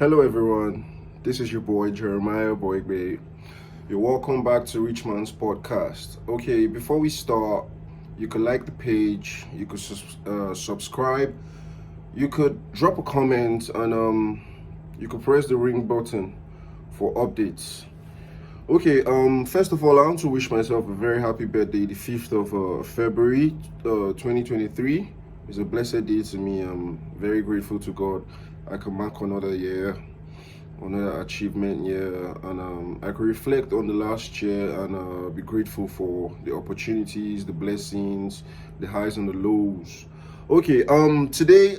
Hello everyone, this is your boy Jeremiah Boygbe. You're welcome back to Richmond's podcast. Okay, before we start, you could like the page, you could subscribe, you could drop a comment, and you could press the ring button for updates. Okay, first of all, I want to wish myself a very happy birthday, the 5th of February 2023. It's a blessed day to me. I'm very grateful to God. I can mark another year, another achievement year, and I can reflect on the last year and be grateful for the opportunities, the blessings, the highs and the lows. Okay, today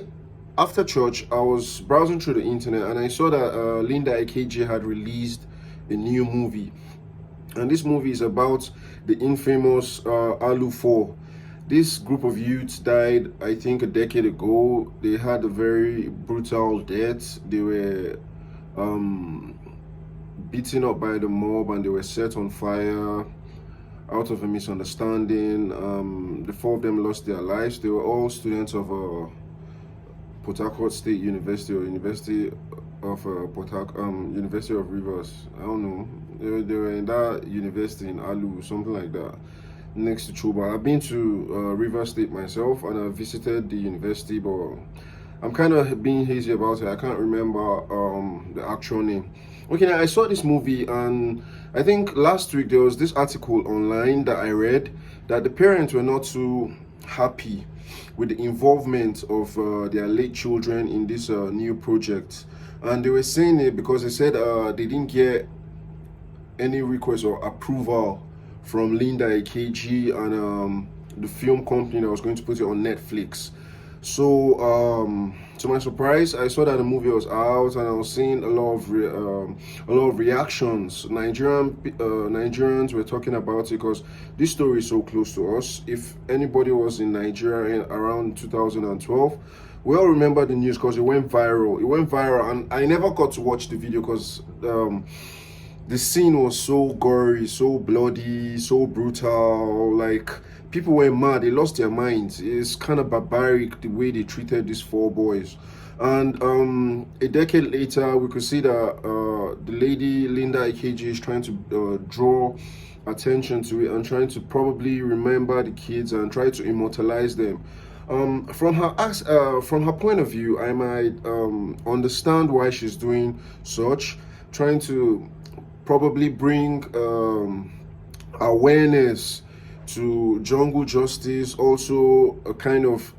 after church, I was browsing through the internet and I saw that Linda ikeji had released a new movie, and this movie is about the infamous Alu 4. This group of youths died, I think, a decade ago. They had a very brutal death. They were beaten up by the mob and they were set on fire out of a misunderstanding. The four of them lost their lives. They were all students of Port Harcourt State University or University of University of Rivers. I don't know. They were in that university in Alu, something like that, next to Chuba. I've been to Rivers State myself and I visited the university, but I'm kind of being hazy about it. I can't remember the actual name. Okay, now I saw this movie and I think last week there was this article online that I read that the parents were not too happy with the involvement of their late children in this new project, and they were saying it because they said they didn't get any request or approval from Linda ikeji and the film company that was going to put it on Netflix. So to my surprise, I saw that the movie was out and I was seeing a lot of reactions. Nigerians were talking about it because this story is so close to us. If anybody was in Nigeria around 2012, we all remember the news because it went viral. And I never got to watch the video because the scene was so gory, so bloody, so brutal. Like, people were mad, they lost their minds. It's kind of barbaric the way they treated these four boys. And a decade later, we could see that the lady Linda ikeji is trying to draw attention to it and trying to probably remember the kids and try to immortalize them. From her point of view, I might understand why she's doing such, trying to probably bring awareness to jungle justice, also a kind of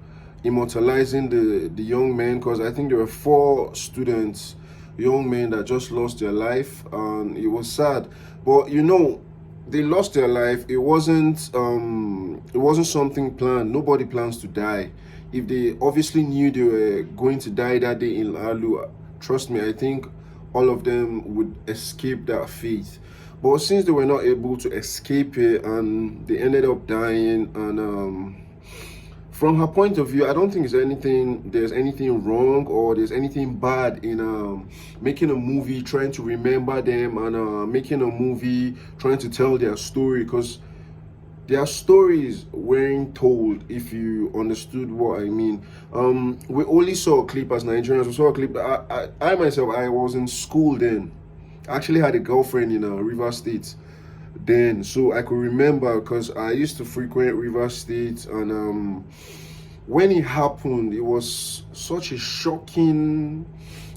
immortalizing the young men, because I think there were four students, young men, that just lost their life, and it was sad. But they lost their life. It wasn't something planned. Nobody plans to die. If they obviously knew they were going to die that day in Alu, trust me, I think all of them would escape that fate. But since they were not able to escape it and they ended up dying, and from her point of view, I don't think there's anything wrong or there's anything bad in making a movie trying to remember them and making a movie trying to tell their story, because their stories weren't told, if you understood what I mean. We only saw a clip as Nigerians. We saw a clip. I myself, I was in school then. I actually had a girlfriend in River State then, so I could remember because I used to frequent River State, and when it happened, it was such a shocking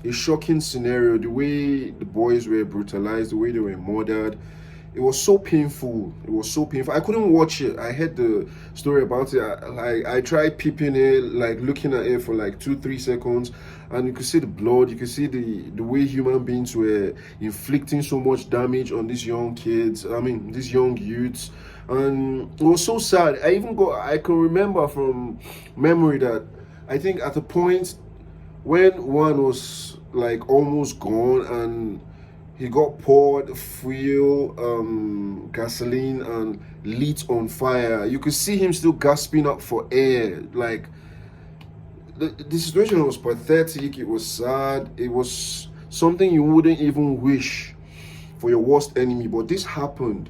scenario. The way the boys were brutalized, the way they were murdered. It was so painful. I couldn't watch it. I heard the story about it. I tried peeping it, like looking at it for like 2-3 seconds, and you could see the blood. You could see the way human beings were inflicting so much damage on these young kids. I mean, these young youths, and it was so sad. I can remember from memory that I think at a point when one was like almost gone and he got poured fuel, gasoline, and lit on fire. You could see him still gasping up for air. Like, the situation was pathetic. It was sad. It was something you wouldn't even wish for your worst enemy. But this happened.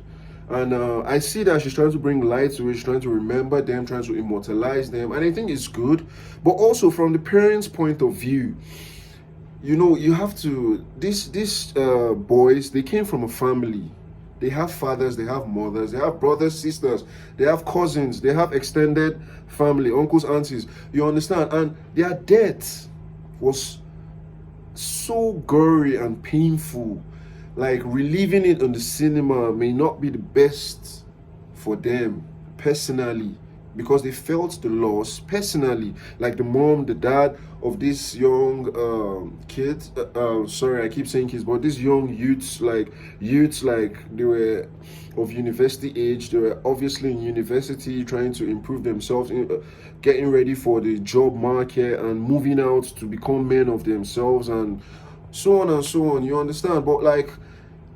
And I see that she's trying to bring light to it. She's trying to remember them, trying to immortalize them. And I think it's good. But also from the parents' point of view, you know, you have to, these boys, they came from a family. They have fathers, they have mothers, they have brothers, sisters, they have cousins, they have extended family, uncles, aunties. You understand? And their death was so gory and painful. Like, reliving it on the cinema may not be the best for them personally, because they felt the loss personally. Like the mom, the dad of this young kid. Sorry, I keep saying kids, but these young youths, like they were of university age. They were obviously in university, trying to improve themselves, getting ready for the job market, and moving out to become men of themselves, and so on and so on. You understand? But like,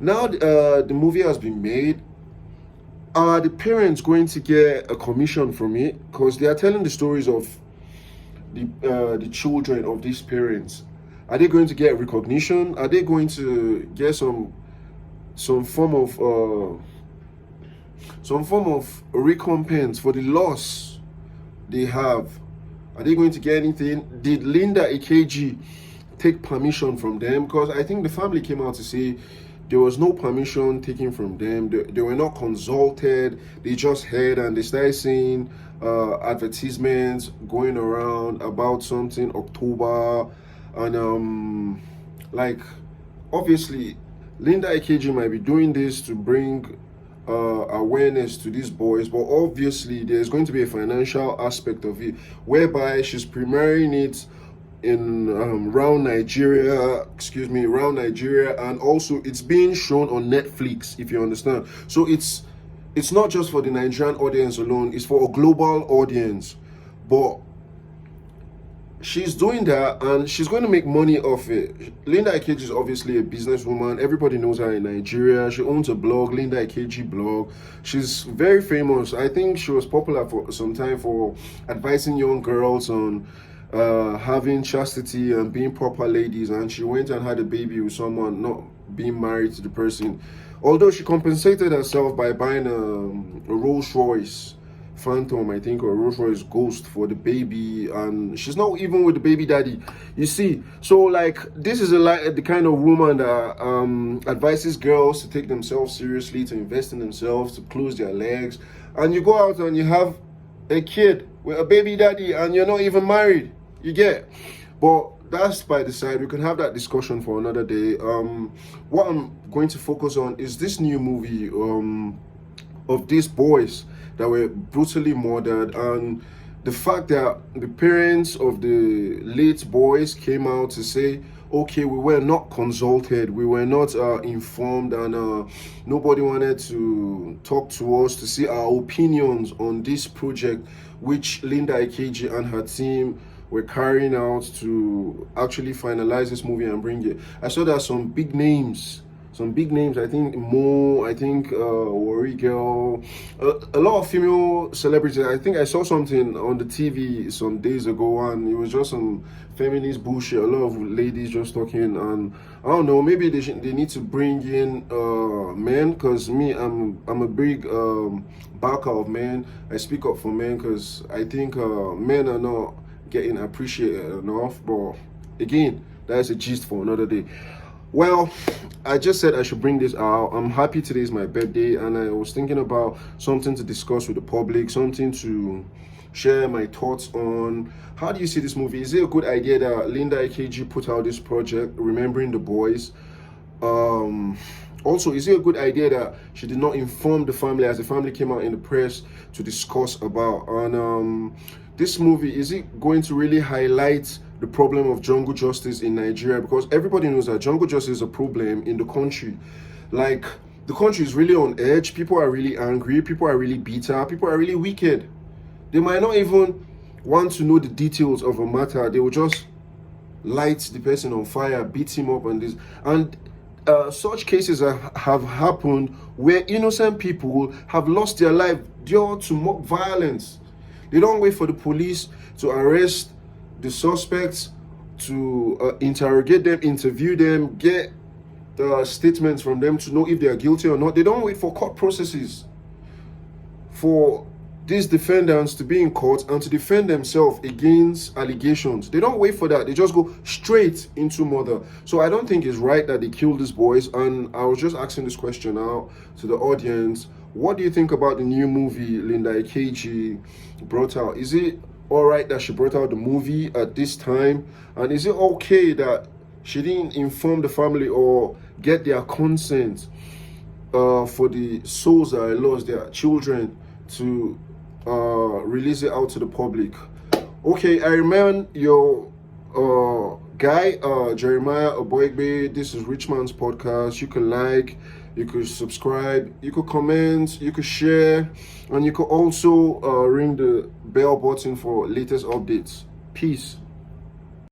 now the movie has been made. Are the parents going to get a commission from it? Because they are telling the stories of the children of these parents. Are they going to get recognition? Are they going to get some form of recompense for the loss they have? Are they going to get anything? Did Linda Ikeji take permission from them? Because I think the family came out to say there was no permission taken from them. They were not consulted. They just heard, and they started seeing advertisements going around about something October, and like, obviously Linda Ikeji might be doing this to bring awareness to these boys, but obviously there's going to be a financial aspect of it, whereby she's premiering it in around Nigeria, and also it's being shown on Netflix, if you understand. So it's not just for the Nigerian audience alone, it's for a global audience. But she's doing that, and she's going to make money off it. Linda Ikeji is obviously a businesswoman. Everybody knows her in Nigeria. She owns a blog, Linda Ikeji blog. She's very famous. I think she was popular for some time for advising young girls on having chastity and being proper ladies, and she went and had a baby with someone, not being married to the person. Although she compensated herself by buying a Rolls Royce Phantom, I think, or Rolls Royce Ghost for the baby, and she's not even with the baby daddy. You see, so like, this is the kind of woman that advises girls to take themselves seriously, to invest in themselves, to close their legs. And you go out and you have a kid with a baby daddy, and you're not even married. You get? But that's by the side. We can have that discussion for another day. What I'm going to focus on is this new movie of these boys that were brutally murdered, and the fact that the parents of the late boys came out to say, okay, we were not consulted, we were not informed, and nobody wanted to talk to us to see our opinions on this project, which Linda Ikeji and her team were carrying out to actually finalize this movie and bring it. I saw that some big names, I think Mo, I think Worry Girl, a lot of female celebrities. I think I saw something on the TV some days ago, and it was just some feminist bullshit. A lot of ladies just talking, and I don't know, maybe they need to bring in men, because me, I'm a big backer of men. I speak up for men because I think men are not getting appreciated enough. But again, that's a gist for another day. Well, I just said I should bring this out. I'm happy today is my birthday, and I was thinking about something to discuss with the public, something to share my thoughts on. How do you see this movie? Is it a good idea that Linda Ikeji put out this project, Remembering the Boys? Also, is it a good idea that she did not inform the family, as the family came out in the press to discuss about? And this movie, is it going to really highlight the problem of jungle justice in Nigeria? Because everybody knows that jungle justice is a problem in the country. Like, the country is really on edge. People are really angry. People are really bitter. People are really wicked. They might not even want to know the details of a matter. They will just light the person on fire, beat him up, and this. And such cases have happened where innocent people have lost their life due to mob violence. They don't wait for the police to arrest the suspects, to interrogate them, interview them, get statements from them to know if they are guilty or not. They don't wait for court processes for these defendants to be in court and to defend themselves against allegations. They don't wait for that. They just go straight into murder. So I don't think it's right that they kill these boys. And I was just asking this question out to the audience. What do you think about the new movie Linda Ikeji brought out? Is it all right that she brought out the movie at this time? And is it okay that she didn't inform the family or get their consent for the souls that are lost, their children, to release it out to the public? Okay, I remain your guy, Jeremiah Aboigbe. This is Rich Man's Podcast. You can like, you could subscribe, you could comment, you could share, and you could also ring the bell button for latest updates. Peace.